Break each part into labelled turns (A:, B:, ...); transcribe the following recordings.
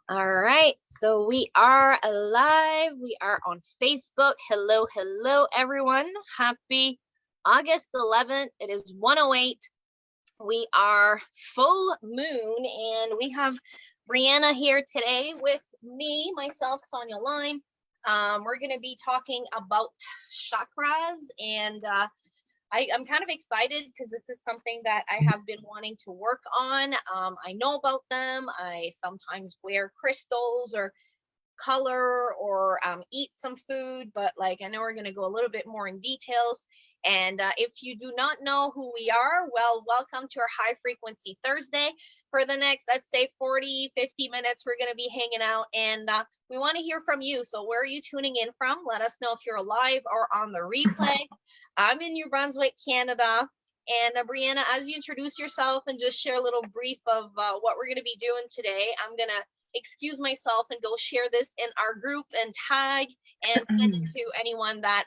A: All right, so we are alive. We are on Facebook. Hello, hello, everyone. Happy August 11th. It is 1:08. We are full moon, and we have Brianna here today with me, myself, Sonia Lime. We're going to be talking about chakras, and I'm kind of excited because this is something that I have been wanting to work on. I know about them. I sometimes wear crystals or color or eat some food, but like I know we're going to go a little bit more in details. And if you do not know who we are, well, welcome to our High Frequency Thursday. For the next, let's say 40, 50 minutes, we're going to be hanging out, and we want to hear from you. So where are you tuning in from? Let us know if you're live or on the replay. I'm in New Brunswick, Canada. And Brianna, as you introduce yourself and just share a little brief of what we're going to be doing today, I'm going to excuse myself and go share this in our group and tag and send it to anyone that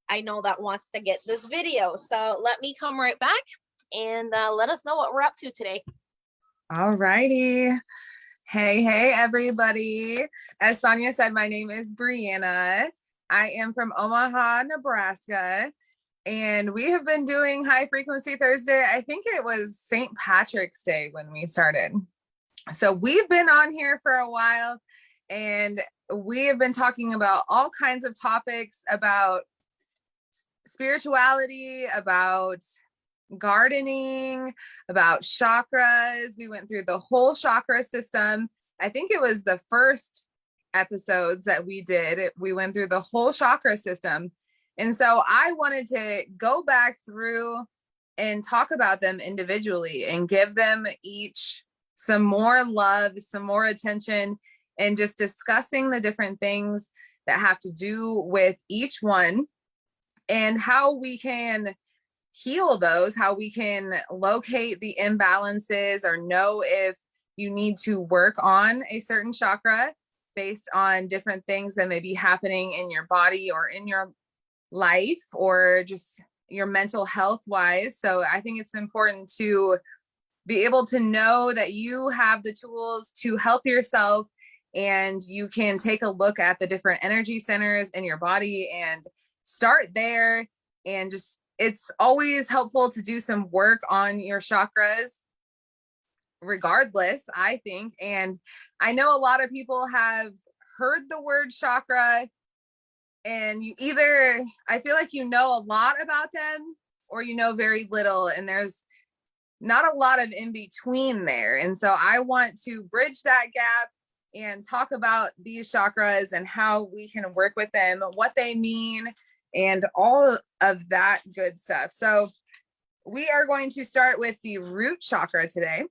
A: I know that wants to get this video. So let me come right back and let us know what we're up to today.
B: All righty. Hey, everybody. As Sonia said, my name is Brianna. I am from Omaha, Nebraska, and we have been doing High Frequency Thursday. I think it was St. Patrick's Day when we started. So we've been on here for a while, and we have been talking about all kinds of topics about spirituality, about gardening, about chakras. We went through the whole chakra system. I think it was the first episodes that we did. We went through the whole chakra system. And so I wanted to go back through and talk about them individually and give them each some more love, some more attention, and just discussing the different things that have to do with each one and how we can heal those, how we can locate the imbalances or know if you need to work on a certain chakra based on different things that may be happening in your body or in your life or just your mental health wise. So I think it's important to be able to know that you have the tools to help yourself, and you can take a look at the different energy centers in your body and start there. And just, it's always helpful to do some work on your chakras regardless, I think. And I know a lot of people have heard the word chakra, and you either, I feel like you know a lot about them or you know very little, and there's not a lot of in between there. And so I want to bridge that gap and talk about these chakras and how we can work with them, what they mean, and all of that good stuff. So we are going to start with the root chakra today,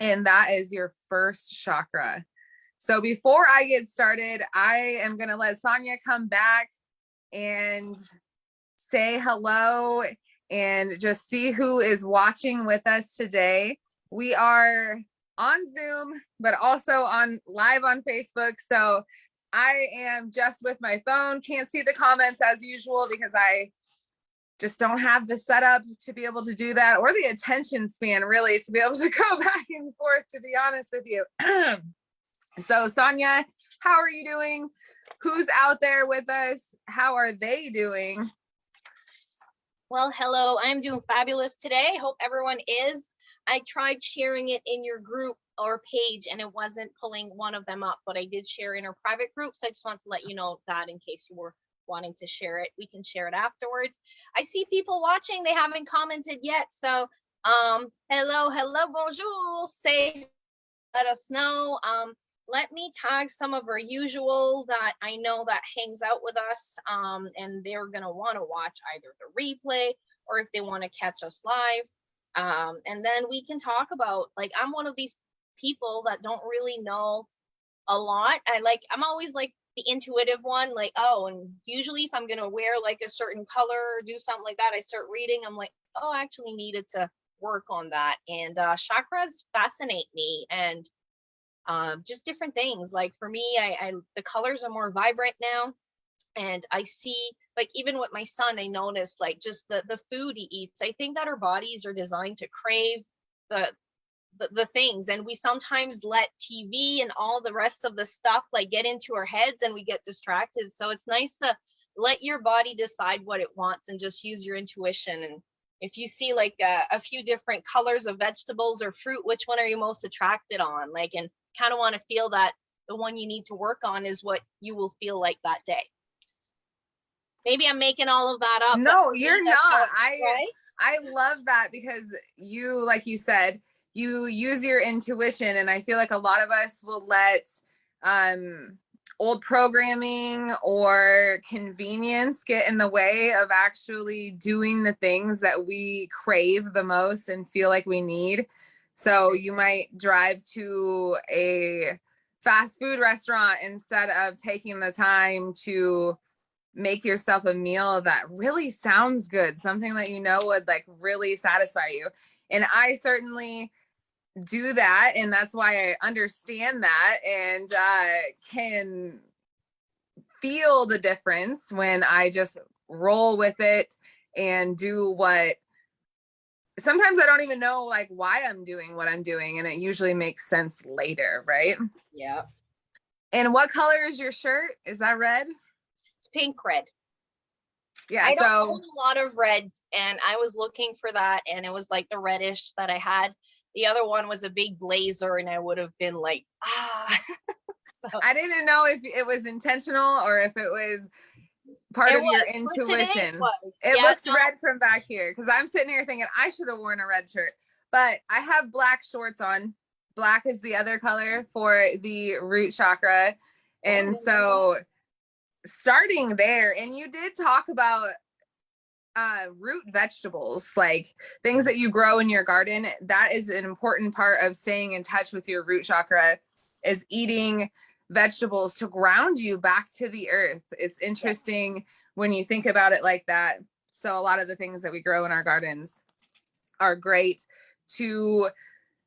B: and that is your first chakra. So before I get started, I am going to let Sonia come back and say hello and just see who is watching with us today. We are on Zoom, but also on live on Facebook. So I am just with my phone, can't see the comments as usual because I just don't have the setup to be able to do that, or the attention span really to be able to go back and forth, to be honest with you. So Sonia, how are you doing? Who's out there with us? How are they doing?
A: Well, hello, I'm doing fabulous today. Hope everyone is. I tried sharing it in your group or page and it wasn't pulling one of them up, but I did share in our private group. So I just want to let you know that in case you were wanting to share it, we can share it afterwards. I see people watching, they haven't commented yet. So hello, bonjour, say, let us know. Let me tag some of our usual that I know that hangs out with us, and they're gonna want to watch either the replay or if they want to catch us live. And then we can talk about, like, I'm one of these people that don't really know a lot. I'm always like the intuitive one, like, oh, and usually if I'm gonna wear like a certain color or do something like that, I start reading, I'm like, oh, I actually needed to work on that. And chakras fascinate me, and just different things. Like for me, I the colors are more vibrant now, and I see, like, even with my son, I noticed like just the food he eats. I think that our bodies are designed to crave the the things, and we sometimes let TV and all the rest of the stuff like get into our heads and we get distracted. So it's nice to let your body decide what it wants and just use your intuition. And if you see like a few different colors of vegetables or fruit, which one are you most attracted on, like, and kind of want to feel that the one you need to work on is what you will feel like that day. Maybe I'm making all of that up.
B: No, you're not.
A: Right?
B: I love that, because you, like you said, you use your intuition, and I feel like a lot of us will let old programming or convenience get in the way of actually doing the things that we crave the most and feel like we need. So you might drive to a fast food restaurant instead of taking the time to make yourself a meal that really sounds good, something that you know would like really satisfy you. And I certainly do that, and that's why I understand that and can feel the difference when I just roll with it and do what sometimes I don't even know like why I'm doing what I'm doing, and it usually makes sense later, right?
A: Yeah.
B: And what color is your shirt? Is that red?
A: It's pink red.
B: Yeah,
A: I don't own a lot of red, and I was looking for that, and it was like the reddish that I had. The other one was a big blazer, and I would have been like, So,
B: I didn't know if it was intentional or if it was part of your intuition. It looks red from back here, because I'm sitting here thinking I should have worn a red shirt, but I have black shorts on. Black is the other color for the root chakra. And so starting there, and you did talk about root vegetables, like things that you grow in your garden. That is an important part of staying in touch with your root chakra, is eating vegetables to ground you back to the earth. It's interesting when you think about it like that. So a lot of the things that we grow in our gardens are great to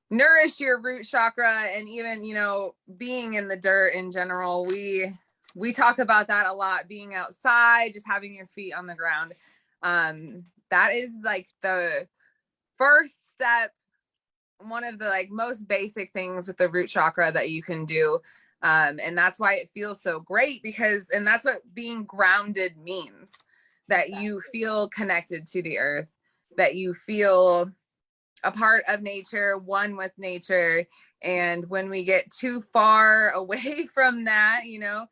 B: nourish your root chakra. And even, you know, being in the dirt in general, we talk about that a lot, being outside, just having your feet on the ground. That is like the first step, one of the like most basic things with the root chakra that you can do. And that's why it feels so great, because, and that's what being grounded means, that you feel connected to the earth, that you feel a part of nature, one with nature. And when we get too far away from that, you know,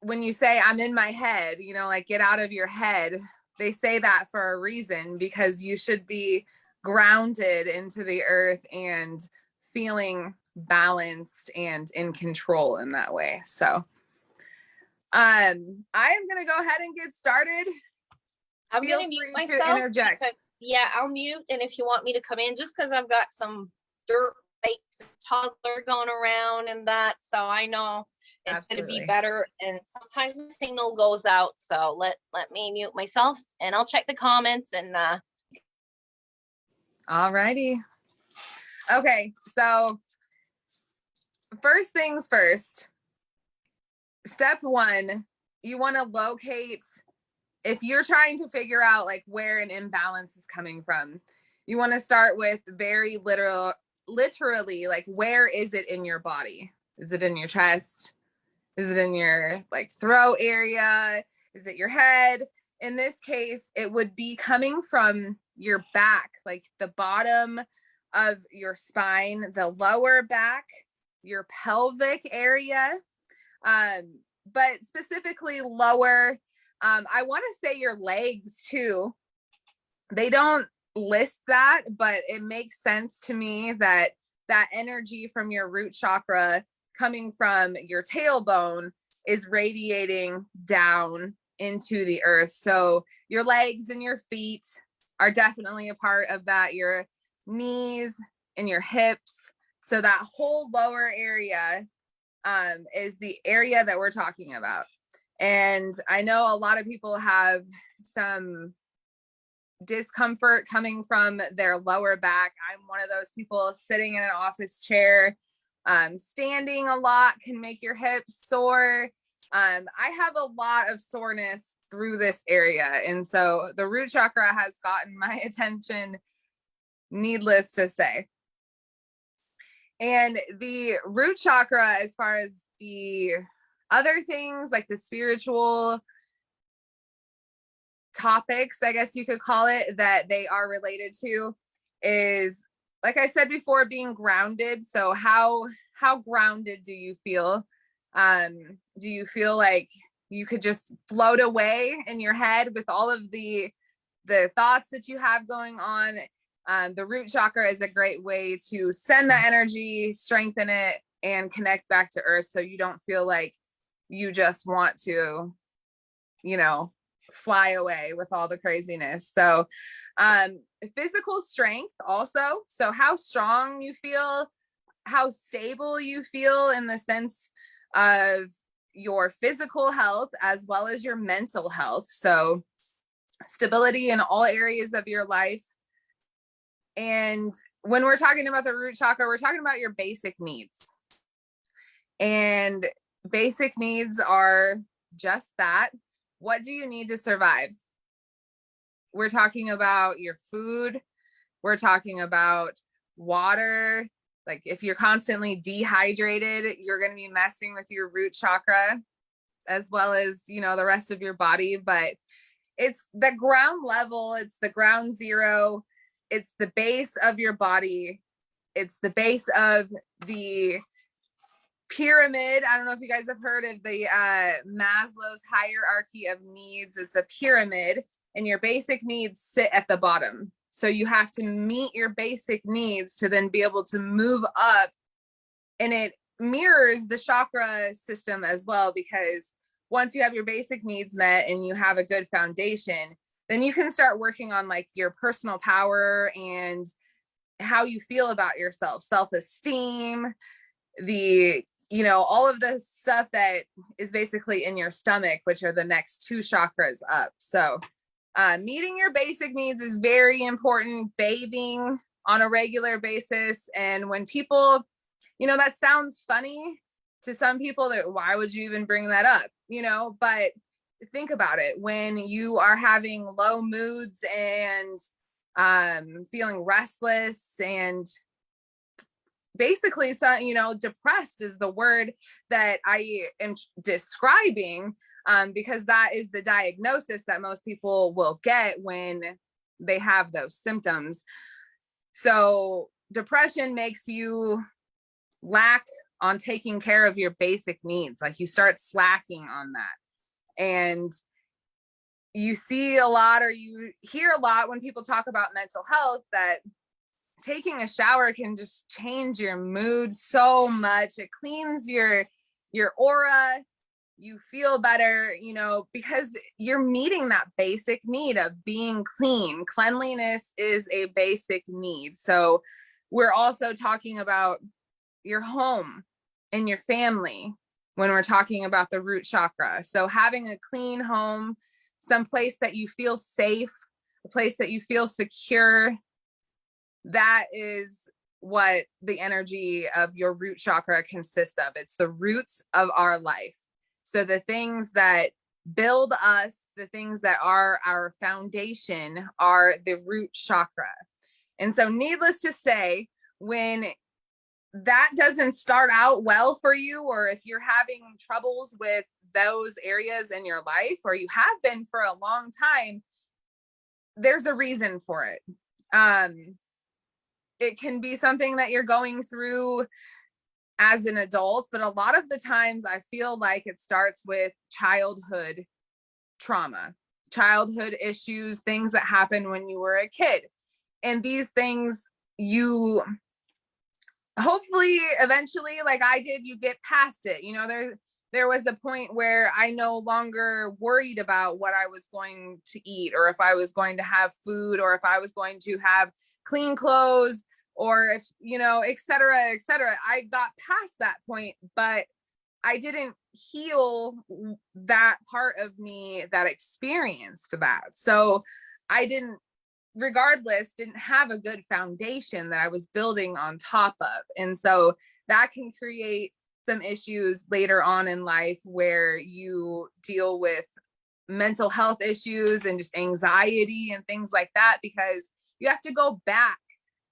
B: when you say I'm in my head, you know, like get out of your head, they say that for a reason, because you should be grounded into the earth and feeling balanced and in control in that way. So I am going to go ahead and get started.
A: I'm going to mute myself because, I'll mute. And if you want me to come in, just because I've got some dirt bikes and toddler going around and that, so I know it's going to be better. And sometimes my signal goes out, so let me mute myself, and I'll check the comments. And
B: all righty. Okay, so first things first, step one, you want to locate, if you're trying to figure out like where an imbalance is coming from, you want to start with very literally, like, where is it in your body? Is it in your chest? Is it in your like throat area? Is it your head? In this case, it would be coming from your back, like the bottom of your spine, the lower back, your pelvic area, but specifically lower. I want to say your legs too. They don't list that, but it makes sense to me that that energy from your root chakra coming from your tailbone is radiating down into the earth. So your legs and your feet are definitely a part of that, your knees and your hips. So that whole lower area is the area that we're talking about. And I know a lot of people have some discomfort coming from their lower back. I'm one of those people sitting in an office chair. Standing a lot can make your hips sore. I have a lot of soreness through this area. And so the root chakra has gotten my attention, needless to say. And the root chakra, as far as the other things like the spiritual topics, I guess you could call it, that they are related to, is, like I said before, being grounded. So how grounded do you feel? Do you feel like you could just float away in your head with all of the thoughts that you have going on? The root chakra is a great way to send that energy, strengthen it, and connect back to earth, so you don't feel like you just want to, fly away with all the craziness. So physical strength also. So how strong you feel, how stable you feel in the sense of your physical health as well as your mental health. So stability in all areas of your life. And when we're talking about the root chakra, we're talking about your basic needs. And basic needs are just that. What do you need to survive? We're talking about your food. We're talking about water. Like if you're constantly dehydrated, you're going to be messing with your root chakra as well as, the rest of your body. But it's the ground level. It's the ground zero. It's the base of your body. It's the base of the pyramid. I don't know if you guys have heard of the Maslow's hierarchy of needs. It's a pyramid, and your basic needs sit at the bottom. So you have to meet your basic needs to then be able to move up. And it mirrors the chakra system as well, because once you have your basic needs met and you have a good foundation, then you can start working on like your personal power and how you feel about yourself, self-esteem, all of the stuff that is basically in your stomach, which are the next two chakras up. So meeting your basic needs is very important. Bathing on a regular basis. And when people, that sounds funny to some people, that why would you even bring that up? But think about it. When you are having low moods and feeling restless and basically, depressed is the word that I am describing, because that is the diagnosis that most people will get when they have those symptoms. So depression makes you lack on taking care of your basic needs. Like you start slacking on that. And you see a lot, or you hear a lot when people talk about mental health, that taking a shower can just change your mood so much. It cleans your aura. You feel better, because you're meeting that basic need of being clean. Cleanliness is a basic need. So we're also talking about your home and your family when we're talking about the root chakra. So having a clean home, some place that you feel safe, a place that you feel secure, that is what the energy of your root chakra consists of. It's the roots of our life. So the things that build us, the things that are our foundation, are the root chakra. And so needless to say, when that doesn't start out well for you, or if you're having troubles with those areas in your life, or you have been for a long time, there's a reason for it. It can be something that you're going through as an adult, but a lot of the times I feel like it starts with childhood trauma, childhood issues, things that happened when you were a kid. And these things, you hopefully eventually, like I did, you get past it. There was a point where I no longer worried about what I was going to eat, or if I was going to have food, or if I was going to have clean clothes, or if, et cetera, et cetera. I got past that point, but I didn't heal that part of me that experienced that. So I regardless, didn't have a good foundation that I was building on top of. And so that can create some issues later on in life where you deal with mental health issues and just anxiety and things like that, because you have to go back.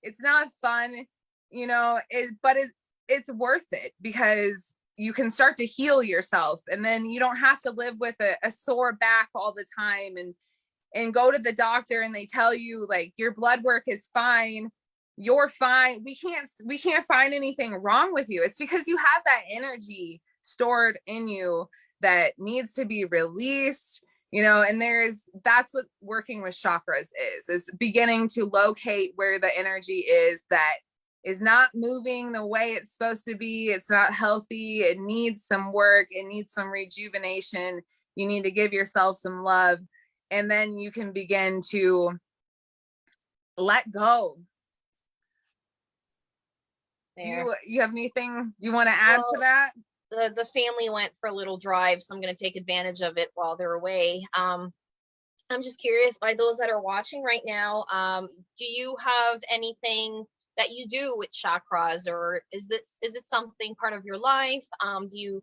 B: It's not fun you know, it's worth it because you can start to heal yourself, and then you don't have to live with a sore back all the time and go to the doctor and they tell you like your blood work is fine, you're fine, we can't find anything wrong with you. It's because you have that energy stored in you that needs to be released, you know. And that's what working with chakras is beginning to locate where the energy is that is not moving the way it's supposed to be. It's not healthy. It needs some work. It needs some rejuvenation. You need to give yourself some love. And then you can begin to let go.
A: There.
B: Do you have anything you want to add to that?
A: The family went for a little drive, so I'm going to take advantage of it while they're away. I'm just curious, by those that are watching right now, do you have anything that you do with chakras, or is it something part of your life? Do you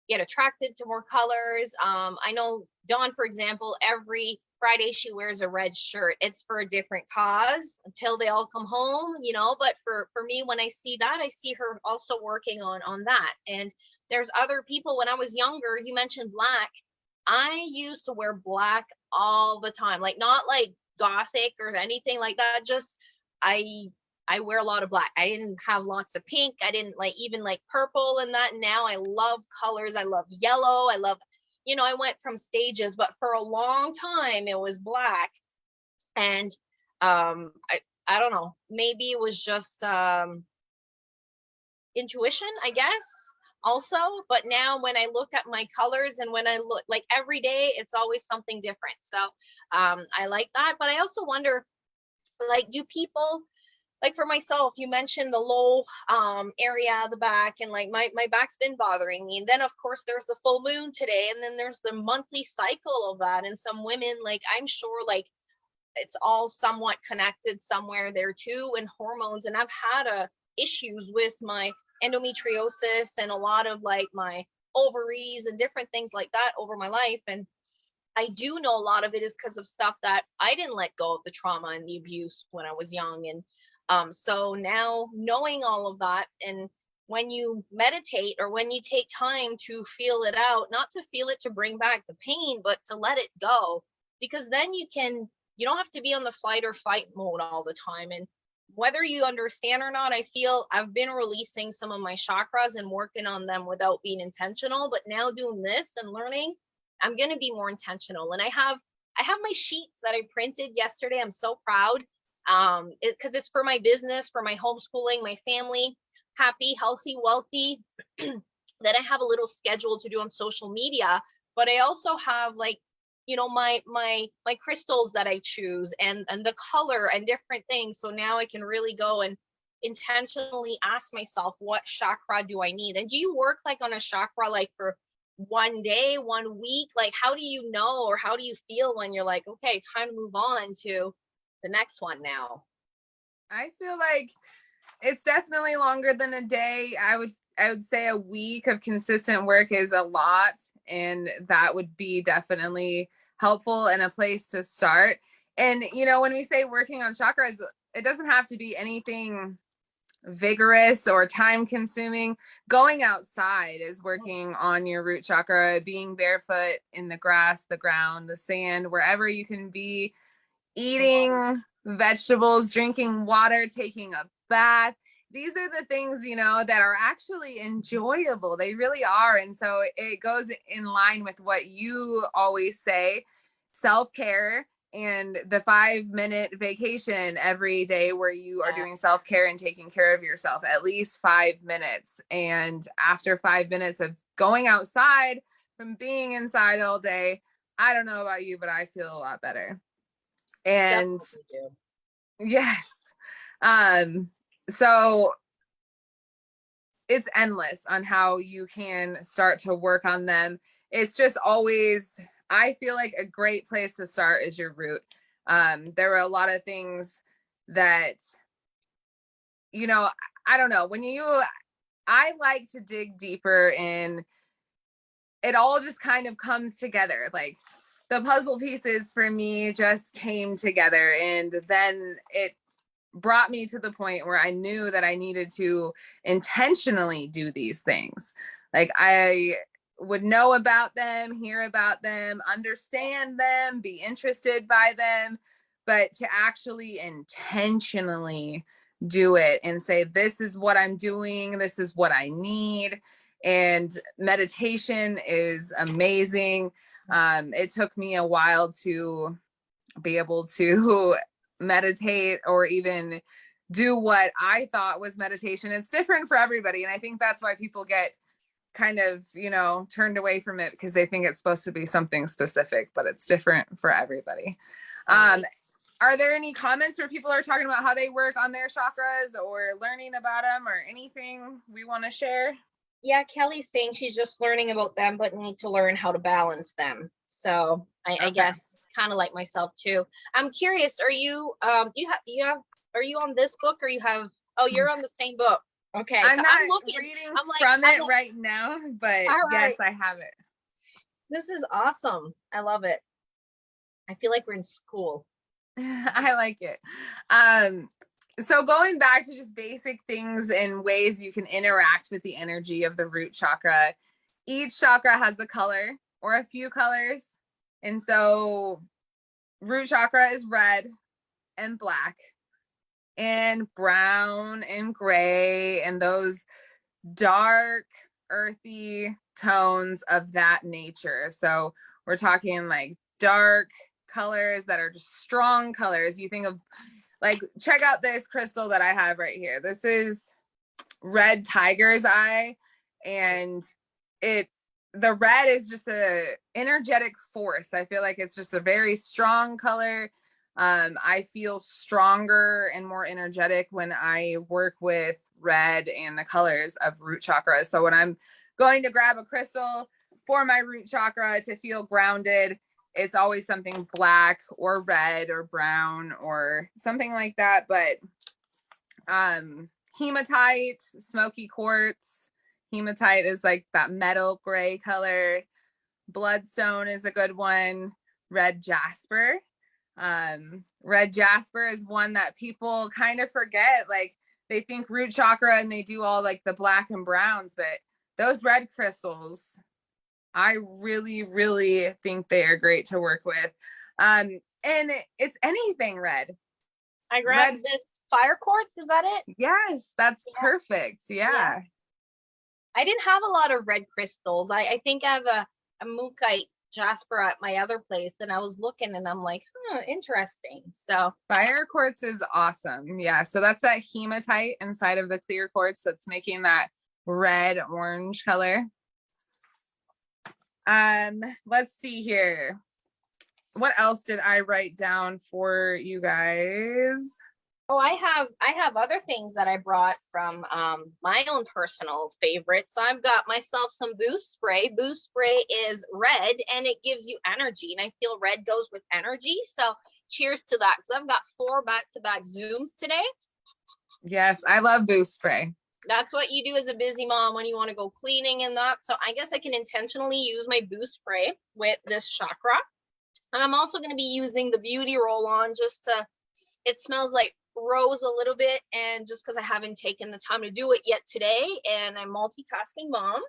A: get attracted to more colors? I know Dawn, for example, every Friday she wears a red shirt. It's for a different cause until they all come home, you know. But for me, when I see that, I see her also working on that. And there's other people. When I was younger, you mentioned black. I used to wear black all the time, like not like gothic or anything like that. Just I I wear a lot of black. I didn't have lots of pink. I didn't like even like purple and that. Now I love colors. I love yellow. I love, you know, I went from stages, but for a long time it was black. And I don't know, maybe it was just intuition, I guess, also. But now when I look at my colors and when I look like every day, it's always something different. So I like that. But I also wonder, like, do people, like for myself, you mentioned the low area, the back, and like my back's been bothering me. And then of course there's the full moon today, and then there's the monthly cycle of that. And some women, like, I'm sure like it's all somewhat connected somewhere there too, and hormones. And I've had issues with my endometriosis and a lot of like my ovaries and different things like that over my life. And I do know a lot of it is because of stuff that I didn't let go of, the trauma and the abuse when I was young. And so now knowing all of that, and when you meditate or when you take time to feel it out, not to feel it to bring back the pain, but to let it go, because then you don't have to be on the flight or fight mode all the time. And whether you understand or not, I feel I've been releasing some of my chakras and working on them without being intentional. But now doing this and learning, I'm going to be more intentional. And I have my sheets that I printed yesterday. I'm so proud because it's for my business, for my homeschooling, my family, happy, healthy, wealthy. Then I have a little schedule to do on social media, but I also have like, you know, my crystals that I choose and the color and different things. So now I can really go and intentionally ask myself, what chakra do I need? And do you work like on a chakra like for one day, 1 week? Like, how do you know, or how do you feel when you're like, okay, time to move on to the next one now?
B: I feel like it's definitely longer than a day. I would say a week of consistent work is a lot, and that would be definitely helpful and a place to start. And you know, when we say working on chakras, it doesn't have to be anything vigorous or time consuming. Going outside is working on your root chakra, being barefoot in the grass, the ground, the sand, wherever you can be, eating vegetables, drinking water, taking a bath. These are the things, you know, that are actually enjoyable. They really are. And so it goes in line with what you always say, self-care, and the 5-minute vacation every day where you are doing self-care and taking care of yourself, at least 5 minutes. And after 5 minutes of going outside from being inside all day, I don't know about you, but I feel a lot better. And yes. So it's endless on how you can start to work on them. It's just always, I feel like a great place to start is your root. There were a lot of things that, you know, I don't know, I like to dig deeper, and it all just kind of comes together. Like the puzzle pieces for me just came together, and then it brought me to the point where I knew that I needed to intentionally do these things. Like I would know about them, hear about them, understand them, be interested by them, but to actually intentionally do it and say, this is what I'm doing, this is what I need. And meditation is amazing. It took me a while to be able to meditate or even do what I thought was meditation. It's different for everybody. And I think that's why people get kind of, you know, turned away from it, because they think it's supposed to be something specific, but it's different for everybody. Are there any comments where people are talking about how they work on their chakras or learning about them or anything we want to share?
A: Yeah, Kelly's saying she's just learning about them, but need to learn how to balance them. So I guess kind of like myself too. I'm curious, are you are you on this book, or you have, oh, you're on the same book? Okay.
B: I'm
A: so
B: not
A: I'm looking
B: reading from it right now, but yes, I have it.
A: This is awesome. I love it. I feel like we're in school.
B: I like it. So going back to just basic things and ways you can interact with the energy of the root chakra, each chakra has a color or a few colors. And so root chakra is red and black and brown and gray and those dark, earthy tones of that nature. So we're talking like dark colors that are just strong colors. You think of, like, check out this crystal that I have right here. This is red tiger's eye, and the red is just a energetic force. I feel like it's just a very strong color. I feel stronger and more energetic when I work with red and the colors of root chakra. So when I'm going to grab a crystal for my root chakra to feel grounded, it's always something black or red or brown or something like that. But hematite, smoky quartz. Hematite is like that metal gray color. Bloodstone is a good one. Red jasper. Red jasper is one that people kind of forget. Like they think root chakra and they do all like the black and browns, but those red crystals, I really, really think they are great to work with. And it's anything red.
A: I grabbed this fire quartz. Is that it?
B: Yes, that's perfect. Yeah.
A: I didn't have a lot of red crystals. I think I have a mookaite jasper at my other place, and I was looking and I'm like, interesting. So
B: fire quartz is awesome. Yeah. So that's that hematite inside of the clear quartz that's making that red orange color. Let's see here. What else did I write down for you guys?
A: Oh, I have other things that I brought from my own personal favorites. So I've got myself some boost spray. Boost spray is red and it gives you energy, and I feel red goes with energy. So cheers to that, because I've got 4 back-to-back Zooms today.
B: Yes, I love boost spray.
A: That's what you do as a busy mom when you want to go cleaning and that. So I guess I can intentionally use my boost spray with this chakra. And I'm also going to be using the beauty roll-on just to, it smells like rose a little bit, and just because I haven't taken the time to do it yet today, and I'm multitasking mom.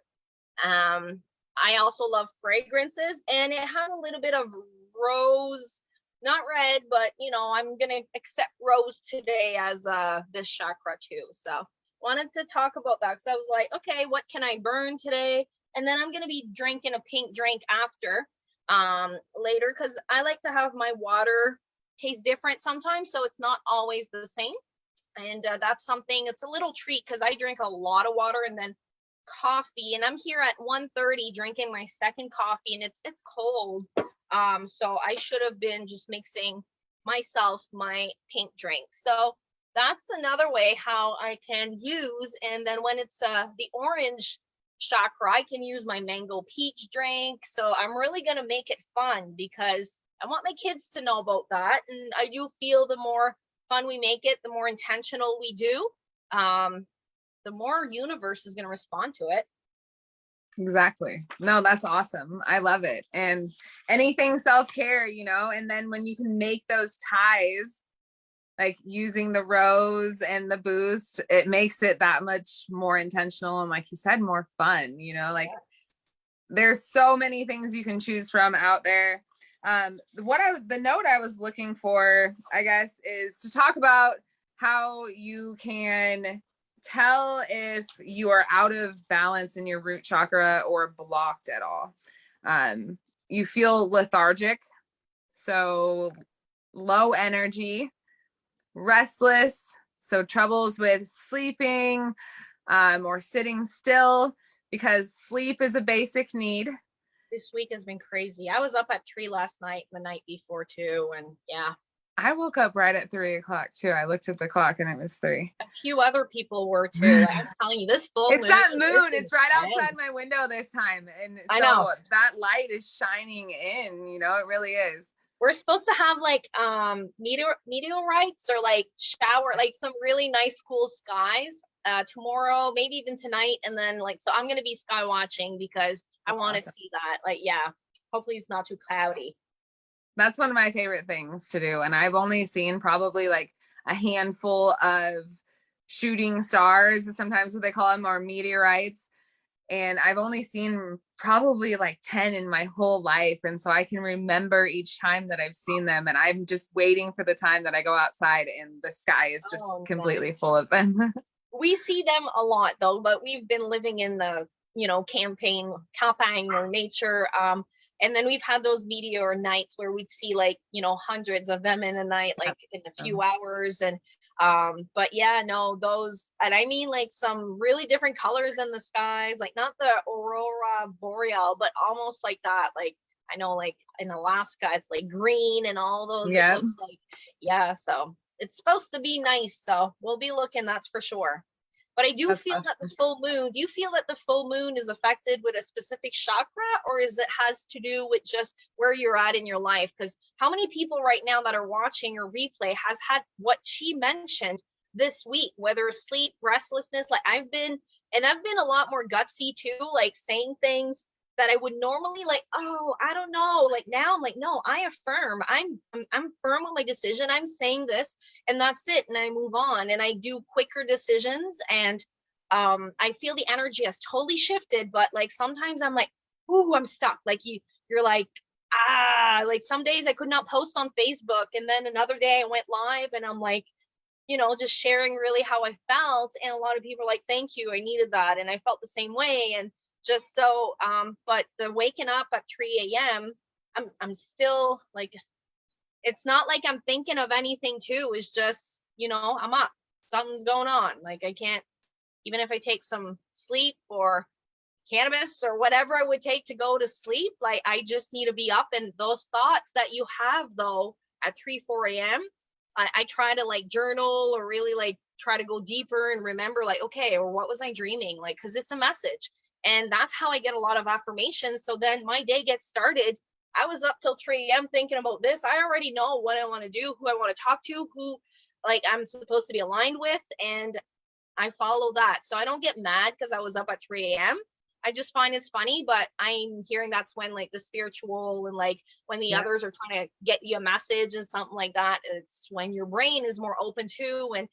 A: I also love fragrances, and it has a little bit of rose, not red, but you know, I'm gonna accept rose today as this chakra too. So wanted to talk about that because I was like, okay, what can I burn today? And then I'm gonna be drinking a pink drink after later, because I like to have my water taste different sometimes, so it's not always the same. And that's something, it's a little treat because I drink a lot of water and then coffee, and I'm here at 1:30 drinking my second coffee, and it's cold. So I should have been just mixing myself my pink drink. So that's another way how I can use. And then when it's the orange chakra, I can use my mango peach drink. So I'm really gonna make it fun because I want my kids to know about that. And I do feel the more fun we make it, the more intentional we do, the more universe is going to respond to it.
B: Exactly. No, that's awesome. I love it. And anything self-care, you know, and then when you can make those ties like using the rose and the boost, it makes it that much more intentional and, like you said, more fun, you know, like there's so many things you can choose from out there. The note I was looking for, I guess, is to talk about how you can tell if you are out of balance in your root chakra or blocked at all. You feel lethargic, so low energy, restless, so troubles with sleeping, or sitting still, because sleep is a basic need.
A: This week has been crazy. I was up at 3 last night, the night before too, and yeah.
B: I woke up right at 3 o'clock too. I looked at the clock and it was 3.
A: A few other people were too. I'm telling you, this full
B: It's
A: moon.
B: that moon. It's right
A: intense.
B: outside my window this time. And
A: I
B: so
A: know.
B: that light is shining in, you know, it really is.
A: We're supposed to have like meteorites or like shower, like some really nice cool skies tomorrow, maybe even tonight. And then like, so I'm gonna be sky watching because I want to see that. Like, yeah, hopefully it's not too cloudy.
B: That's one of my favorite things to do. And I've only seen probably like a handful of shooting stars, sometimes what they call them, or meteorites. And I've only seen probably like 10 in my whole life. And so I can remember each time that I've seen them. And I'm just waiting for the time that I go outside and the sky is just completely full of them.
A: We see them a lot though, but we've been living in the, camping or nature. And then we've had those meteor nights where we'd see like, hundreds of them in a night, like in a few hours. And but yeah, no, those, and I mean like some really different colors in the skies, like not the aurora boreal, but almost like that. Like I know like in Alaska, it's like green and all those.
B: Yeah.
A: It looks like, yeah, so it's supposed to be nice. So we'll be looking, that's for sure. But I do feel that the full moon, do you feel that the full moon is affected with a specific chakra, or is it has to do with just where you're at in your life? Because how many people right now that are watching or replay has had what she mentioned this week, whether sleep, restlessness, like I've been a lot more gutsy too, like saying things that I would normally like, oh, I don't know. Like now I'm like, no, I affirm. I'm firm with my decision. I'm saying this and that's it. And I move on and I do quicker decisions. And I feel the energy has totally shifted, but like sometimes I'm like, ooh, I'm stuck. Like you're like, like some days I could not post on Facebook. And then another day I went live and I'm like, just sharing really how I felt. And a lot of people are like, thank you. I needed that. And I felt the same way. And just so, but the waking up at 3 a.m., I'm still like, it's not like I'm thinking of anything too. It's just, I'm up, something's going on. Like I can't, even if I take some sleep or cannabis or whatever I would take to go to sleep, like I just need to be up. And those thoughts that you have though at 4 a.m., I try to like journal or really like try to go deeper and remember like, okay, or what was I dreaming? Like, cause it's a message. And that's how I get a lot of affirmations. So then my day gets started. I was up till 3 a.m. thinking about this. I already know what I want to do, who I want to talk to, who like I'm supposed to be aligned with. And I follow that. So I don't get mad because I was up at 3 a.m. I just find it's funny, but I'm hearing that's when like the spiritual and like when the others are trying to get you a message and something like that. It's when your brain is more open to, and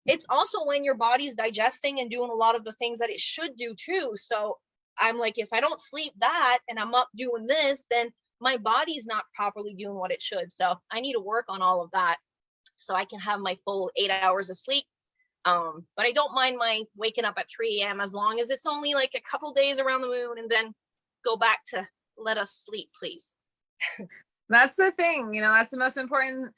A: it's also when your body's digesting and doing a lot of the things that it should do too. So I'm like, if I don't sleep that and I'm up doing this, then my body's not properly doing what it should. So I need to work on all of that so I can have my full 8 hours of sleep. But I don't mind my waking up at 3 a.m. as long as it's only like a couple days around the moon and then go back to let us sleep, please.
B: That's the thing, that's the most important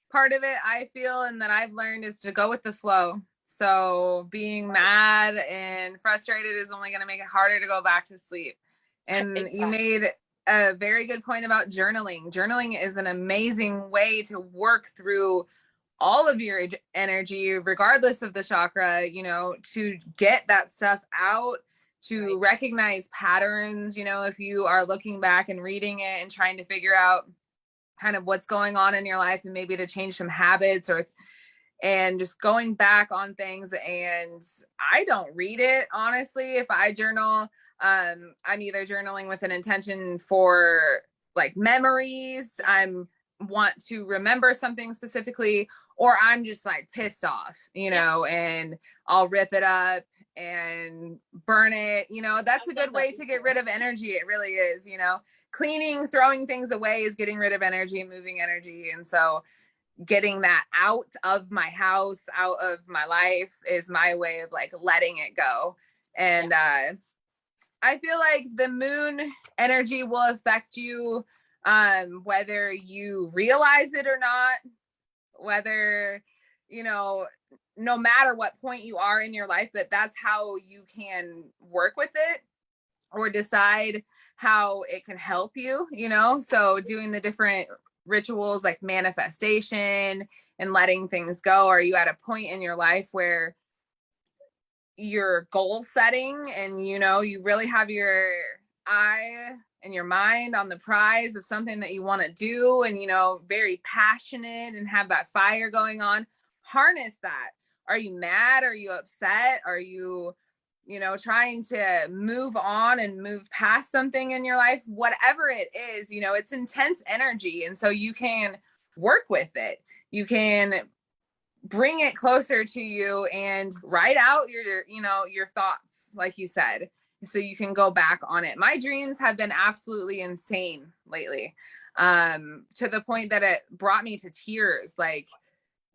B: part of it, I feel, and that I've learned is to go with the flow. So being mad and frustrated is only going to make it harder to go back to sleep. And exactly. You made a very good point about journaling. Journaling is an amazing way to work through all of your energy, regardless of the chakra, to get that stuff out, to recognize patterns, if you are looking back and reading it and trying to figure out kind of what's going on in your life and maybe to change some habits and just going back on things. And I don't read it, honestly. If I journal, I'm either journaling with an intention for like memories. I'm want to remember something specifically, or I'm just like pissed off, you know, and I'll rip it up and burn it. You know, that's a good way to get rid of energy. It really is, you know, cleaning, throwing things away is getting rid of energy, moving energy. And so getting that out of my house, out of my life is my way of like letting it go. And I feel like the moon energy will affect you, whether you realize it or not, whether, you know, no matter what point you are in your life, but that's how you can work with it or decide how it can help you, you know? So doing the different rituals like manifestation and letting things go. Are you at a point in your life where you're goal setting and, you know, you really have your eye and your mind on the prize of something that you want to do, and, you know, very passionate and have that fire going on? Harness that. Are you mad? Are you upset? Are you, you know, trying to move on and move past something in your life? Whatever it is, you know, it's intense energy. And so you can work with it. You can bring it closer to you and write out your, you know, your thoughts, like you said, so you can go back on it. My dreams have been absolutely insane lately, to the point that it brought me to tears, like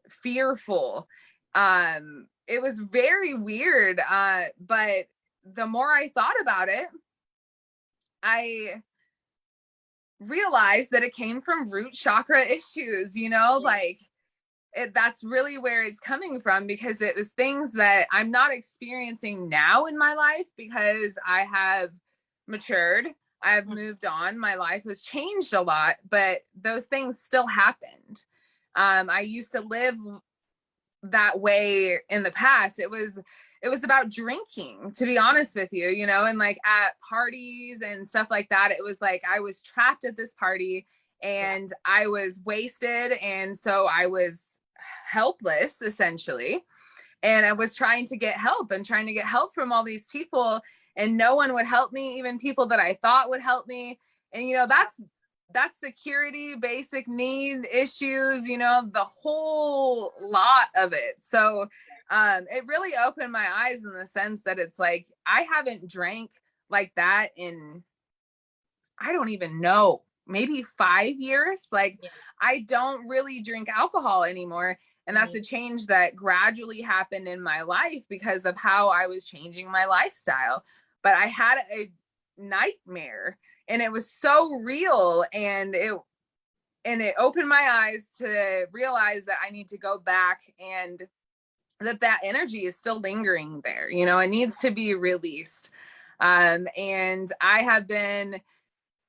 B: fearful. It was very weird. But the more I thought about it, I realized that it came from root chakra issues, you know, like that's really where it's coming from, because it was things that I'm not experiencing now in my life because I have matured. I've moved on. My life has changed a lot, but those things still happened. I used to live that way in the past. It was about drinking, to be honest with you, you know, and like at parties and stuff like that. It was like I was trapped at this party and I was wasted, and so I was helpless essentially, and I was trying to get help from all these people, and no one would help me, even people that I thought would help me. And, you know, that's security, basic need issues, you know, the whole lot of it. So it really opened my eyes in the sense that it's like I haven't drank like that in, I don't even know, maybe 5 years. Like I don't really drink alcohol anymore. And that's a change that gradually happened in my life because of how I was changing my lifestyle. But I had a nightmare, and it was so real, and it opened my eyes to realize that I need to go back, and that energy is still lingering there. You know, it needs to be released. And I have been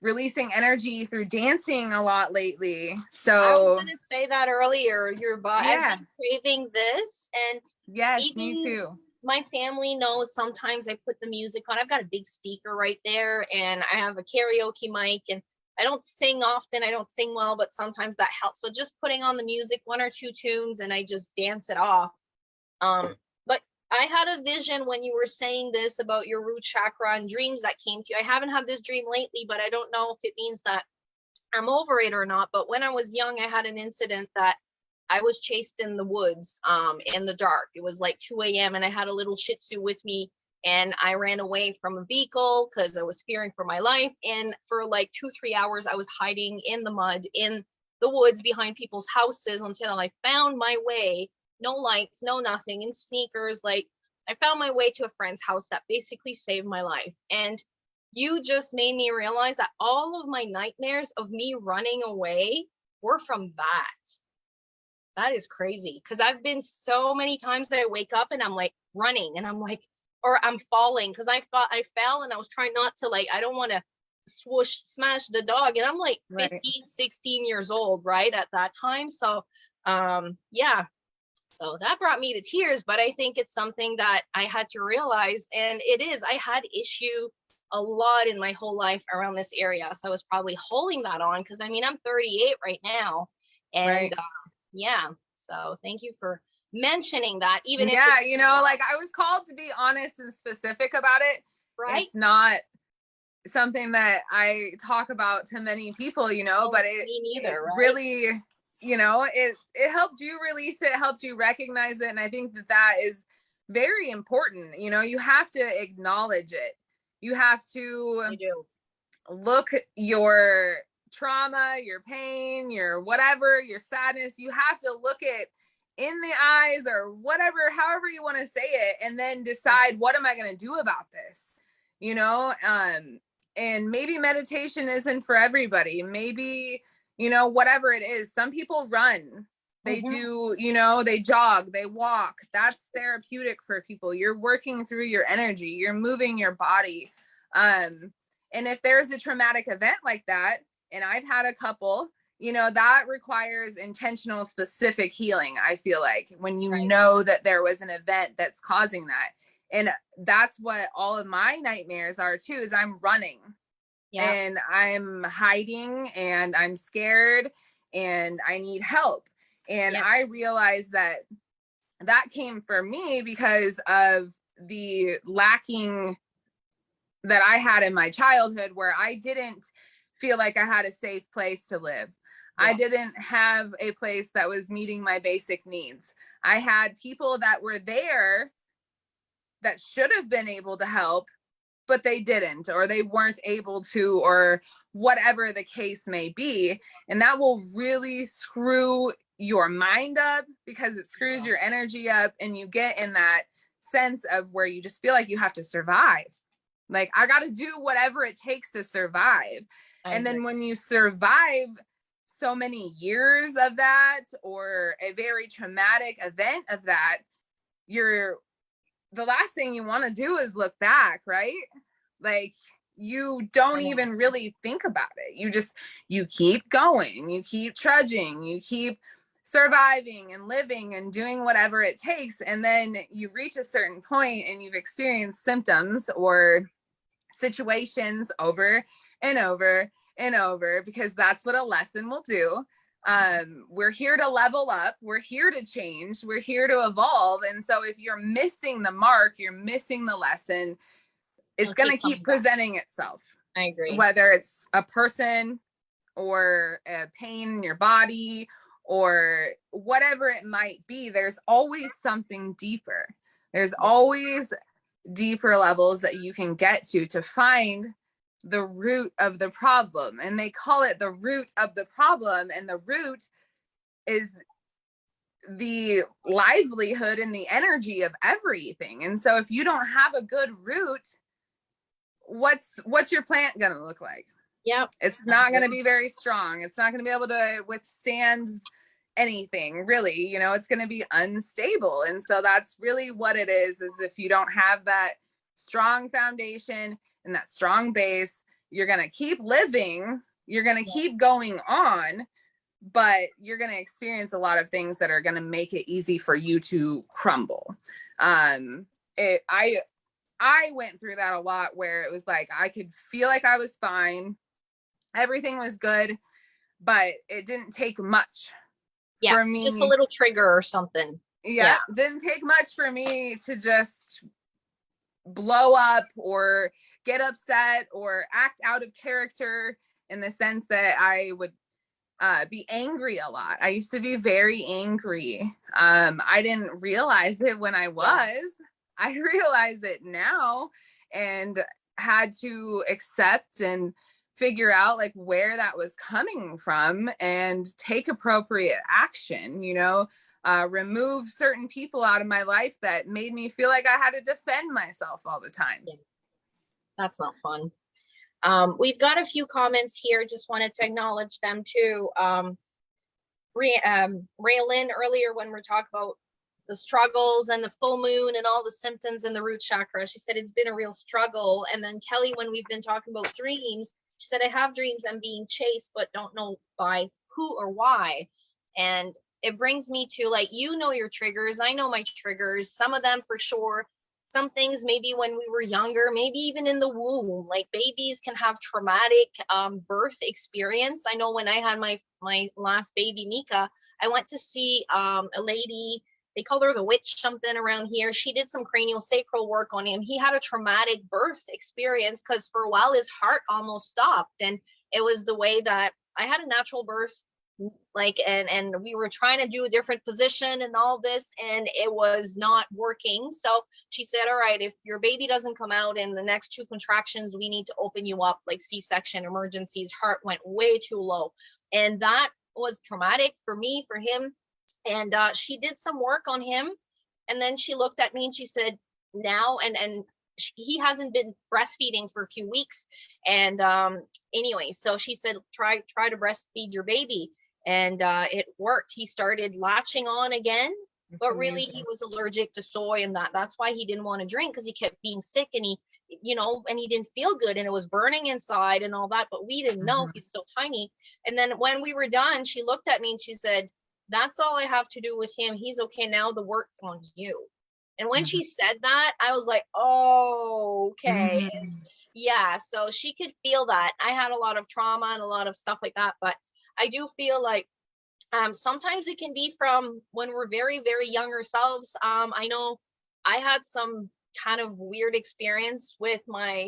B: releasing energy through dancing a lot lately. So
A: I was going to say that earlier. Your body,
B: yeah.
A: I've been craving this, and
B: yes, me too.
A: My family knows sometimes I put the music on. I've got a big speaker right there, and I have a karaoke mic, and I don't sing often. I don't sing well, but sometimes that helps. So just putting on the music, 1 or 2 tunes, and I just dance it off. But I had a vision when you were saying this about your root chakra and dreams that came to you. I haven't had this dream lately, but I don't know if it means that I'm over it or not. But when I was young, I had an incident that I was chased in the woods, in the dark. It was like 2 a.m. and I had a little Shih Tzu with me, and I ran away from a vehicle because I was fearing for my life. And for like 2-3 hours, I was hiding in the mud, in the woods behind people's houses until I found my way. No lights, no nothing, in sneakers. Like I found my way to a friend's house that basically saved my life. And you just made me realize that all of my nightmares of me running away were from that. That is crazy, because I've been so many times that I wake up and I'm like running, and I'm like, or I'm falling, because I thought I fell and I was trying not to, like, I don't want to smash the dog, and I'm like 15, 16 years old, right, at that time. So yeah, so that brought me to tears. But I think it's something that I had to realize, and it is, I had issue a lot in my whole life around this area, so I was probably holding that on, because I mean I'm 38 right now, and yeah, so thank you for mentioning that. Even if
B: you know, like I was called to be honest and specific about it.
A: Right.
B: It's not something that I talk about to many people, you know, but
A: me neither,
B: it
A: right?
B: really, you know, it helped you release it, helped you recognize it. And I think that that is very important. You know, you have to acknowledge it. You have to
A: I do.
B: look your trauma, your pain, your whatever, your sadness, you have to look it in the eyes or whatever, however you want to say it, and then decide, what am I going to do about this? You know, and maybe meditation isn't for everybody. Maybe, you know, whatever it is. Some people run. They do, you know, they jog, they walk. That's therapeutic for people. You're working through your energy, you're moving your body. And if there's a traumatic event like that, and I've had a couple, you know, that requires intentional, specific healing. I feel like when you know that there was an event that's causing that. And that's what all of my nightmares are too, is I'm running and I'm hiding and I'm scared and I need help. And I realized that that came for me because of the lacking that I had in my childhood, where I didn't feel like I had a safe place to live. I didn't have a place that was meeting my basic needs. I had people that were there that should have been able to help, but they didn't, or they weren't able to, or whatever the case may be. And that will really screw your mind up, because it screws your energy up, and you get in that sense of where you just feel like you have to survive. Like, I got to do whatever it takes to survive. And then when you survive so many years of that, or a very traumatic event of that, the last thing you want to do is look back, right? Like, you don't even really think about it. You keep going, you keep trudging, you keep surviving and living and doing whatever it takes. And then you reach a certain point and you've experienced symptoms or situations over and over and over, because that's what a lesson will do. We're here to level up, we're here to change, we're here to evolve. And so if you're missing the mark, you're missing the lesson, it's going to keep presenting itself.
A: I agree.
B: Whether it's a person or a pain in your body or whatever it might be, there's always something deeper. There's always deeper levels that you can get to find the root of the problem. And they call it the root of the problem. And the root is the livelihood and the energy of everything. And so if you don't have a good root, what's your plant going to look like? It's not going to be very strong. It's not going to be able to withstand anything, really. You know, it's going to be unstable. And so that's really what it is if you don't have that strong foundation and that strong base, you're going to keep living, you're going to keep going on, but you're going to experience a lot of things that are going to make it easy for you to crumble. I went through that a lot, where it was like, I could feel like I was fine, everything was good, but it didn't take much for me.
A: Just a little trigger or something.
B: Didn't take much for me to just blow up or get upset or act out of character, in the sense that I would be angry a lot. I used to be very angry. I didn't realize it when I was. I realize it now, and had to accept and figure out like where that was coming from and take appropriate action, you know, remove certain people out of my life that made me feel like I had to defend myself all the time.
A: That's not fun. We've got a few comments here. Just wanted to acknowledge them too. Raylyn, earlier when we're talking about the struggles and the full moon and all the symptoms in the root chakra, she said it's been a real struggle. And then Kelly, when we've been talking about dreams, she said, I have dreams I'm being chased, but don't know by who or why. And it brings me to, like, you know your triggers. I know my triggers. Some of them for sure. Some things maybe when we were younger, maybe even in the womb, like babies can have traumatic birth experience. I know when I had my last baby, Mika, I went to see a lady they called her the witch something around here. She did some cranial sacral work on him. He had a traumatic birth experience because for a while his heart almost stopped, and it was the way that I had a natural birth, like, and we were trying to do a different position and all this, and it was not working. So she said, all right, if your baby doesn't come out in the next 2 contractions, we need to open you up, like C-section emergencies. Heart went way too low, and that was traumatic for me, for him. And she did some work on him, and then she looked at me and she said, now, and he hasn't been breastfeeding for a few weeks, and anyway, so she said, try to breastfeed your baby, and it worked. He started latching on again. That's but really amazing. He was allergic to soy, and that's why he didn't want to drink, because he kept being sick, and he, you know, and he didn't feel good, and it was burning inside and all that, but we didn't know. He's so tiny. And then when we were done, she looked at me and she said, that's all I have to do with him. He's okay now. The work's on you. And when she said that, I was like, oh, okay. And yeah, so she could feel that. I had a lot of trauma and a lot of stuff like that, but I do feel like sometimes it can be from when we're very, very young ourselves. I know I had some kind of weird experience with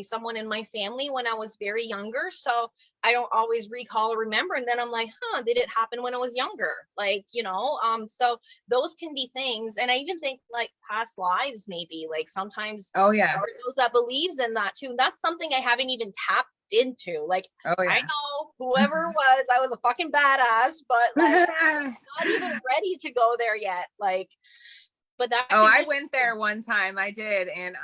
A: someone in my family when I was very younger, so I don't always recall or remember, and then I'm like, did it happen when I was younger? Like, you know, so those can be things. And I even think like past lives, maybe, like sometimes, oh yeah, those that believes in that too. That's something I haven't even tapped into. Like, oh yeah, I know whoever was, I was a fucking badass, but like I'm not even ready to go there yet. Like, but that,
B: I went there one time. I did, and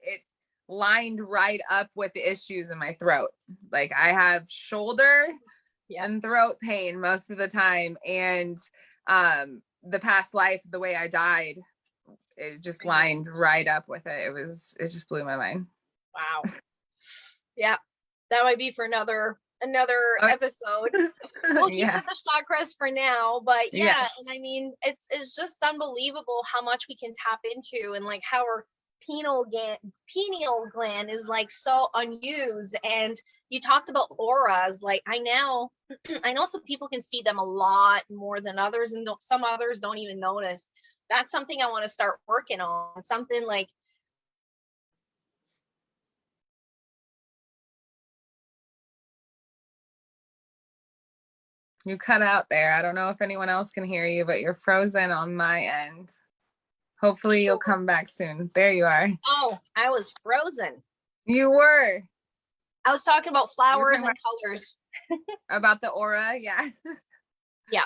B: it lined right up with the issues in my throat. Like, I have shoulder and throat pain most of the time, and the past life, the way I died, it just lined right up with it. It just blew my mind.
A: Wow. Yeah, that might be for another episode. We'll keep with the chakras for now, but yeah, and I mean, it's just unbelievable how much we can tap into, and like how our pineal gland is like so unused. And you talked about auras. Like I know some people can see them a lot more than others, and some others don't even notice. That's something I want to start working on. Something like,
B: you cut out there. I don't know if anyone else can hear you, but you're frozen on my end. Hopefully you'll come back soon. There you are.
A: Oh, I was frozen.
B: You were.
A: I was talking about flowers and colors.
B: About the aura, yeah.
A: Yeah.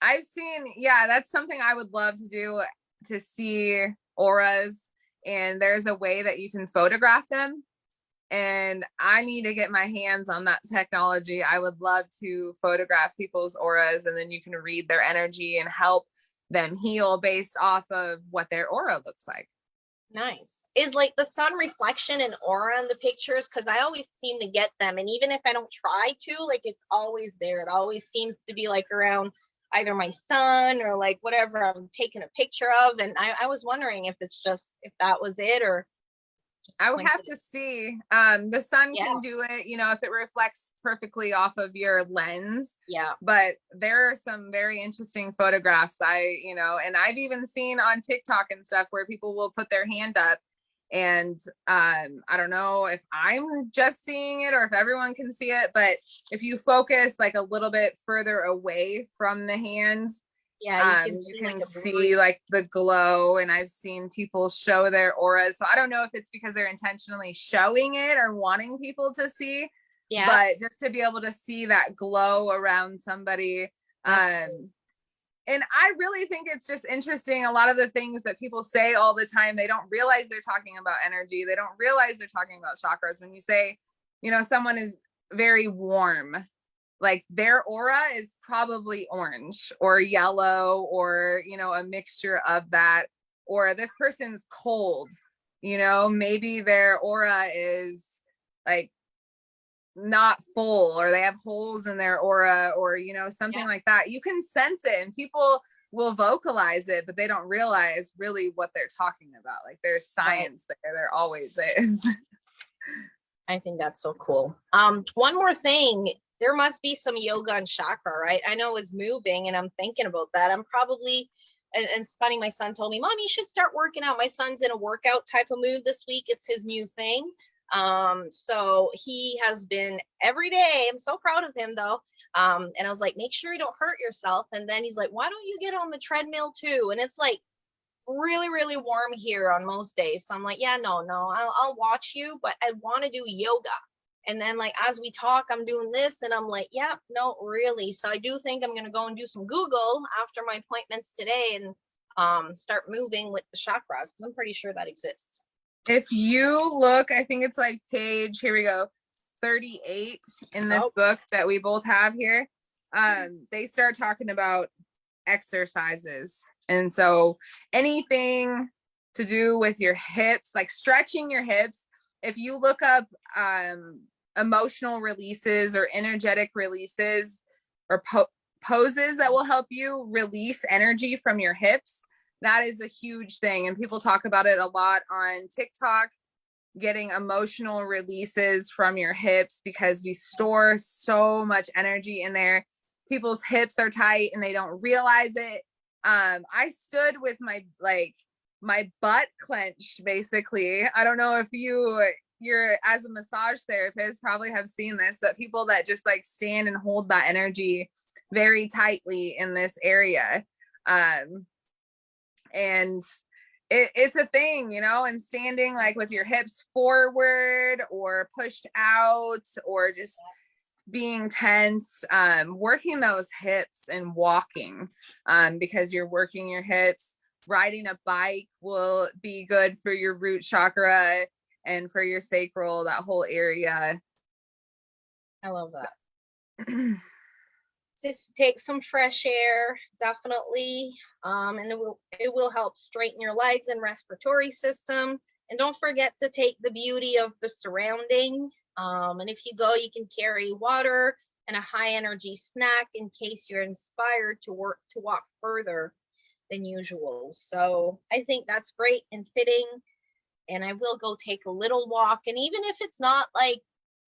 B: I've seen, that's something I would love to do, to see auras, and there's a way that you can photograph them. And I need to get my hands on that technology. I would love to photograph people's auras, and then you can read their energy and help them heal based off of what their aura looks like.
A: Nice. Is like the sun reflection and aura in the pictures? Because I always seem to get them. And even if I don't try to, like, it's always there. It always seems to be like around either my son or like whatever I'm taking a picture of. And I was wondering if that was it, or
B: I would have to see. The sun can do it, if it reflects perfectly off of your lens. Yeah. But there are some very interesting photographs. And I've even seen on TikTok and stuff where people will put their hand up, and I don't know if I'm just seeing it or if everyone can see it, but if you focus like a little bit further away from the hand, you can see like the glow. And I've seen people show their auras. So I don't know if it's because they're intentionally showing it or wanting people to see, but just to be able to see that glow around somebody. And I really think it's just interesting. A lot of the things that people say all the time, they don't realize they're talking about energy. They don't realize they're talking about chakras. When you say, someone is very warm, like their aura is probably orange or yellow, or, a mixture of that. Or this person's cold, maybe their aura is like not full, or they have holes in their aura, or, something like that. You can sense it, and people will vocalize it, but they don't realize really what they're talking about. Like there's science there always is.
A: I think that's so cool. One more thing. there must be some yoga and chakra, right? I know it's moving and I'm thinking about that. I'm probably, and it's funny, my son told me, Mom, you should start working out. My son's in a workout type of mood this week. It's his new thing. So he has been every day. I'm so proud of him though. And I was like, make sure you don't hurt yourself. And then he's like, why don't you get on the treadmill too? And it's like really, really warm here on most days. So I'm like, yeah, no, I'll watch you, but I want to do yoga. And then like as we talk, I'm doing this and I'm like, yeah, no, really. So I do think I'm gonna go and do some Google after my appointments today and start moving with the chakras because I'm pretty sure that exists.
B: If you look, I think it's like page, here we go, 38 in this book that we both have here. They start talking about exercises. And so anything to do with your hips, like stretching your hips, if you look up emotional releases or energetic releases or poses that will help you release energy from your hips, that is a huge thing. And people talk about it a lot on TikTok, getting emotional releases from your hips because we store so much energy in there. People's hips are tight and they don't realize it. I stood with my butt clenched, basically. I don't know if you're as a massage therapist probably have seen this, but people that just like stand and hold that energy very tightly in this area. And it's a thing, you know, and standing like with your hips forward or pushed out or just being tense, working those hips and walking, because you're working your hips. Riding a bike will be good for your root chakra and for your sacral, that whole area.
A: I love that. Just take some fresh air, definitely, and it will help straighten your legs and respiratory system. And don't forget to take the beauty of the surrounding. And if you go, you can carry water and a high energy snack in case you're inspired to walk further than usual. So I think that's great and fitting. And I will go take a little walk. And even if it's not like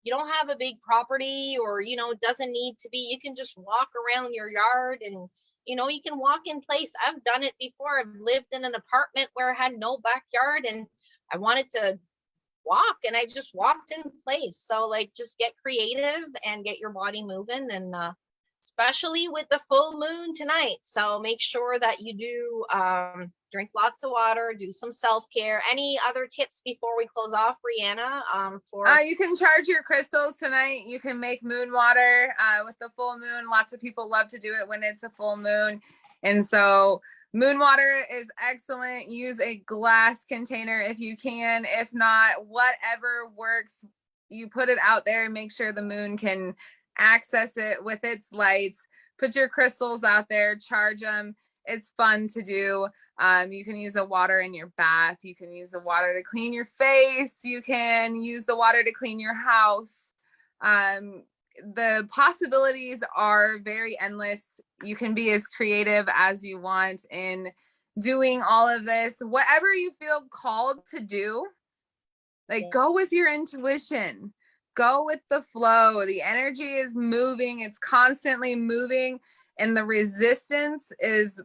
A: you don't have a big property or, you know, it doesn't need to be, you can just walk around your yard and, you know, you can walk in place. I've done it before. I've lived in an apartment where I had no backyard and I wanted to walk and I just walked in place. So like just get creative and get your body moving, and especially with the full moon tonight. So make sure that you do drink lots of water, do some self-care. Any other tips before we close off, Brianna?
B: You can charge your crystals tonight. You can make moon water with the full moon. Lots of people love to do it when it's a full moon. And so moon water is excellent. Use a glass container if you can. If not, whatever works, you put it out there and make sure the moon can access it with its lights. Put your crystals out there, charge them. It's fun to do. You can use the water in your bath. You can use the water to clean your face. You can use the water to clean your house. The possibilities are very endless. You can be as creative as you want in doing all of this. Whatever you feel called to do, like go with your intuition. Go with the flow. The energy is moving. It's constantly moving. And the resistance is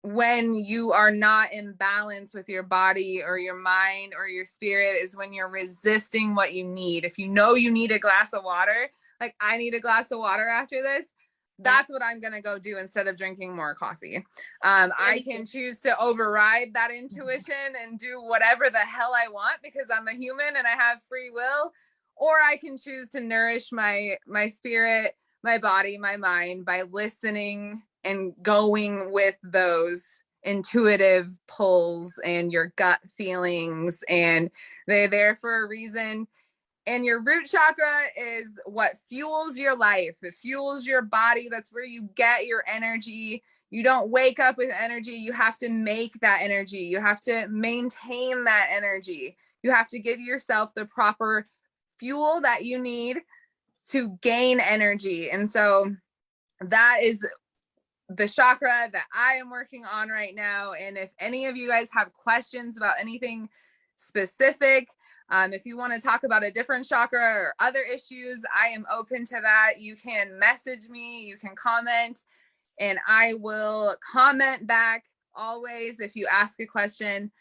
B: when you are not in balance with your body or your mind or your spirit, is when you're resisting what you need. If you know you need a glass of water, like I need a glass of water after this, that's what I'm going to go do instead of drinking more coffee. I can choose to override that intuition and do whatever the hell I want because I'm a human and I have free will. Or I can choose to nourish my spirit, my body, my mind by listening and going with those intuitive pulls and your gut feelings, and they're there for a reason. And your root chakra is what fuels your life. It fuels your body. That's where you get your energy. You don't wake up with energy. You have to make that energy. You have to maintain that energy. You have to give yourself the proper fuel that you need to gain energy. And so that is the chakra that I am working on right now. And if any of you guys have questions about anything specific, If you want to talk about a different chakra or other issues, I am open to that. You can message me, you can comment, and I will comment back always if you ask a question.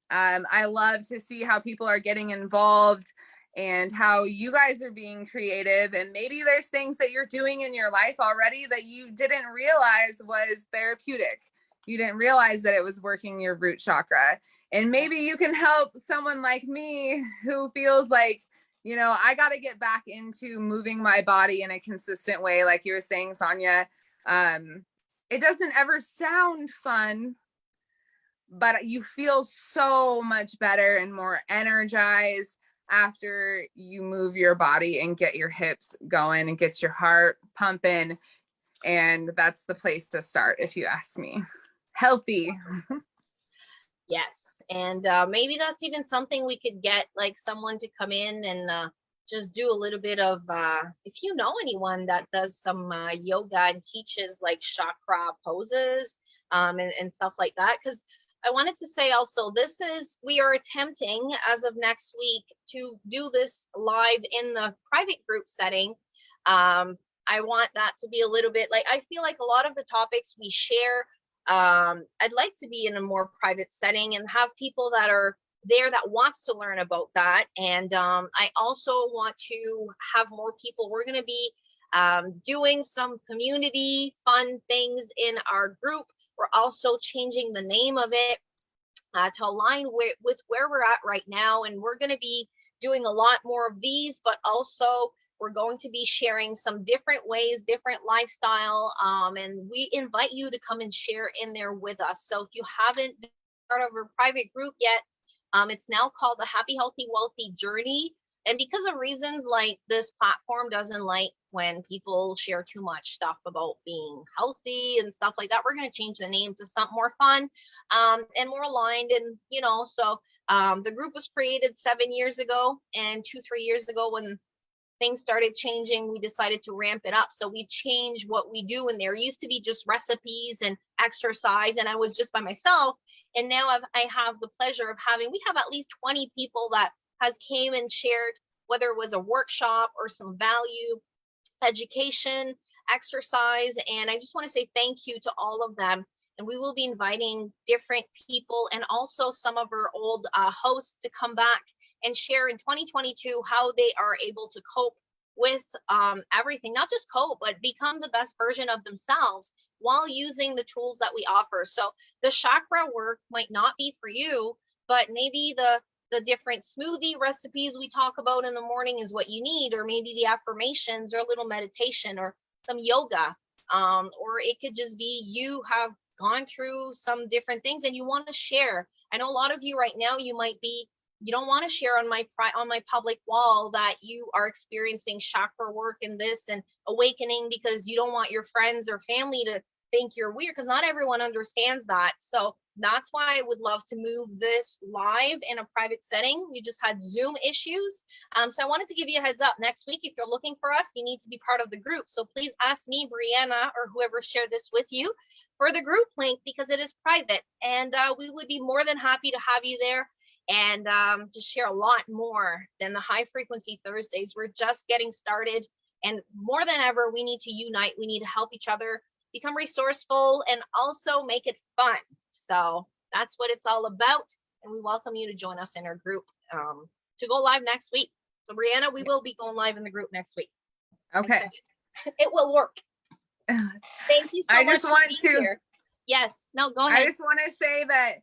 B: I love to see how people are getting involved and how you guys are being creative. And maybe there's things that you're doing in your life already that you didn't realize was therapeutic. You didn't realize that it was working your root chakra. And maybe you can help someone like me who feels like, you know, I got to get back into moving my body in a consistent way. Like you were saying, Sonia, it doesn't ever sound fun, but you feel so much better and more energized after you move your body and get your hips going and get your heart pumping. And that's the place to start, if you ask me. Healthy.
A: Yes. And maybe that's even something we could get like someone to come in and just do a little bit of, if you know anyone that does some yoga and teaches like chakra poses and stuff like that. Because I wanted to say also, we are attempting as of next week to do this live in the private group setting. I want that to be a little bit like, I feel like a lot of the topics we share, I'd like to be in a more private setting and have people that are there that wants to learn about that. And I also want to have more people. We're going to be doing some community fun things in our group. We're also changing the name of it to align with where we're at right now. And we're going to be doing a lot more of these, but also we're going to be sharing some different ways, different lifestyle. And we invite you to come and share in there with us. So if you haven't been part of our private group yet, it's now called the Happy, Healthy, Wealthy Journey. And because of reasons like this platform doesn't like when people share too much stuff about being healthy and stuff like that, we're going to change the name to something more fun and more aligned. And, you know, so the group was created 7 years ago, and 2-3 years ago when things started changing, we decided to ramp it up. So we changed what we do. And there used to be just recipes and exercise, and I was just by myself. And now I have the pleasure of we have at least 20 people that has came and shared, whether it was a workshop or some value, education, exercise. And I just want to say thank you to all of them. And we will be inviting different people and also some of our old hosts to come back and share in 2022 how they are able to cope with everything, not just cope, but become the best version of themselves while using the tools that we offer. So the chakra work might not be for you, but maybe the different smoothie recipes we talk about in the morning is what you need, or maybe the affirmations or a little meditation or some yoga. Or it could just be you have gone through some different things and you want to share. I know a lot of you right now, you don't want to share on my public wall that you are experiencing chakra work and this and awakening, because you don't want your friends or family to think you're weird, because not everyone understands that. So that's why I would love to move this live in a private setting. We just had Zoom issues. So I wanted to give you a heads up. Next week, if you're looking for us, you need to be part of the group. So please ask me, Brianna, or whoever shared this with you, for the group link, because it is private. And we would be more than happy to have you there and to share a lot more than the High Frequency Thursdays. We're just getting started. And more than ever, we need to unite. We need to help each other become resourceful and also make it fun. So that's what it's all about. And we welcome you to join us in our group to go live next week. So Brianna, we will be going live in the group next week.
B: Okay.
A: It will work. Thank you so much. I just want to. Here. Yes. No, go ahead.
B: I just want to say that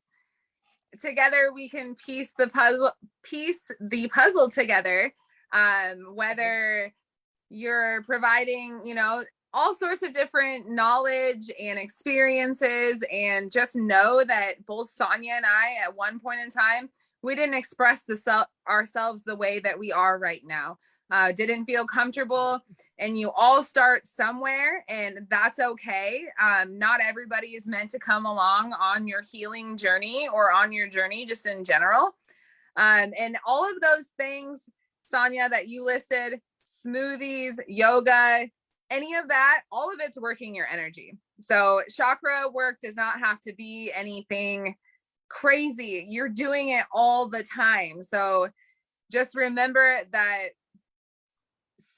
B: together we can piece the puzzle together. Whether you're providing, you know, all sorts of different knowledge and experiences, and just know that both Sonia and I, at one point in time, we didn't express ourselves the way that we are right now. Didn't feel comfortable, and you all start somewhere, and that's okay. Not everybody is meant to come along on your healing journey or on your journey just in general. And all of those things, Sonia, that you listed, smoothies, yoga, any of that, all of it's working your energy. So chakra work does not have to be anything crazy. You're doing it all the time. So just remember that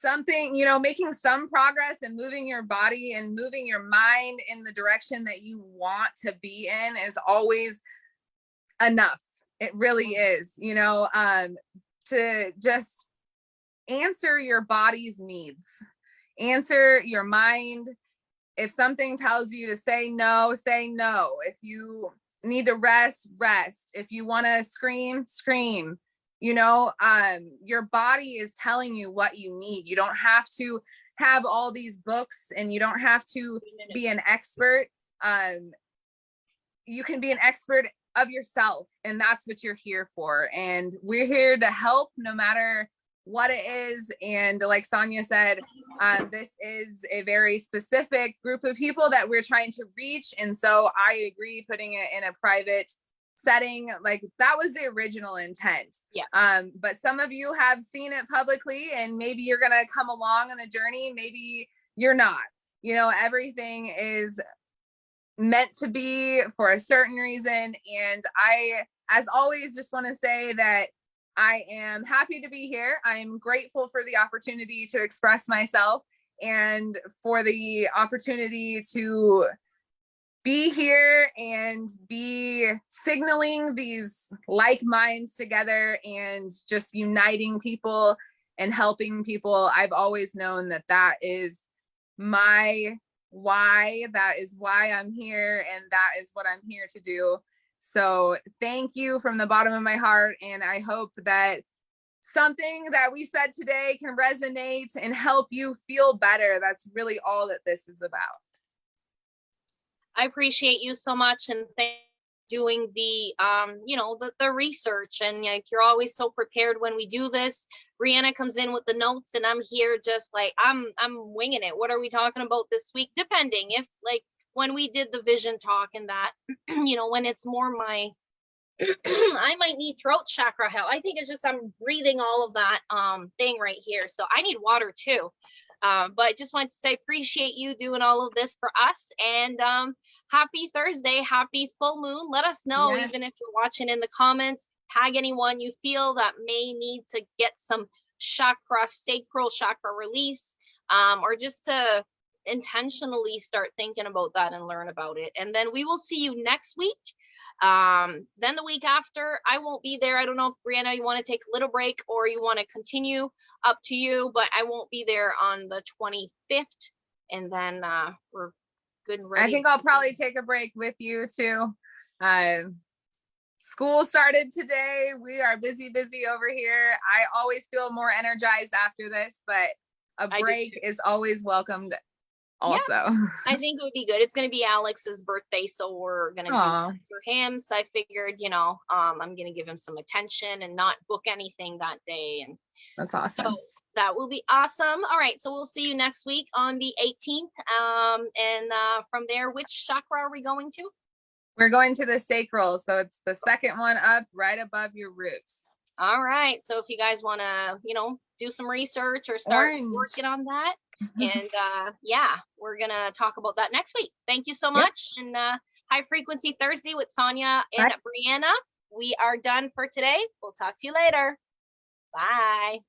B: something, you know, making some progress and moving your body and moving your mind in the direction that you want to be in is always enough. It really is, you know, to just answer your body's needs, answer your mind. If something tells you to say no, say no. If you need to rest, rest. If you want to scream, scream. You know, your body is telling you what you need. You don't have to have all these books and you don't have to be an expert. You can be an expert of yourself, and that's what you're here for. And we're here to help no matter what it is. And like Sonia said, this is a very specific group of people that we're trying to reach. And so I agree putting it in a private setting, like that was the original intent.
A: Yeah.
B: But some of you have seen it publicly, and maybe you're gonna come along on the journey, maybe you're not. You know, everything is meant to be for a certain reason. And I, as always, just want to say that I am happy to be here. I am grateful for the opportunity to express myself and for the opportunity to be here and be signaling these like minds together and just uniting people and helping people. I've always known that that is my why. That is why I'm here, and that is what I'm here to do. So thank you from the bottom of my heart. And I hope that something that we said today can resonate and help you feel better. That's really all that this is about.
A: I appreciate you so much, and thank you for doing the you know, the research, and like you're always so prepared when we do this. Brianna comes in with the notes and I'm here just like I'm winging it. What are we talking about this week? Depending, if like when we did the vision talk and that, you know, when it's more my I might need throat chakra help. I think it's just I'm breathing all of that thing right here. So I need water too. But just wanted to say appreciate you doing all of this for us, and happy Thursday, happy full moon. Let us know,
B: Yes.
A: even if you're watching, in the comments. Tag anyone you feel that may need to get some chakra, sacral chakra release, or just to intentionally start thinking about that and learn about it. And then we will see you next week. Then the week after, I won't be there. I don't know if Brianna, you want to take a little break or you want to continue, up to you, but I won't be there on the 25th. And then we're good and ready.
B: I think I'll probably take a break with you too. School started today. We are busy over here. I always feel more energized after this, but a break is always welcomed also.
A: Yeah, I think it would be good. It's going to be Alex's birthday, so we're going to do something for him. So I figured, you know, I'm going to give him some attention and not book anything that day. And
B: that's awesome.
A: So that will be awesome. All right, so we'll see you next week on the 18th. And from there, which chakra are we going to?
B: We're going to the sacral. So it's the second one up right above your roots.
A: All right. So if you guys want to, you know, do some research or start working on that. And yeah, we're going to talk about that next week. Thank you so much. And High Frequency Thursday with Sonia and Brianna. We are done for today. We'll talk to you later. Bye.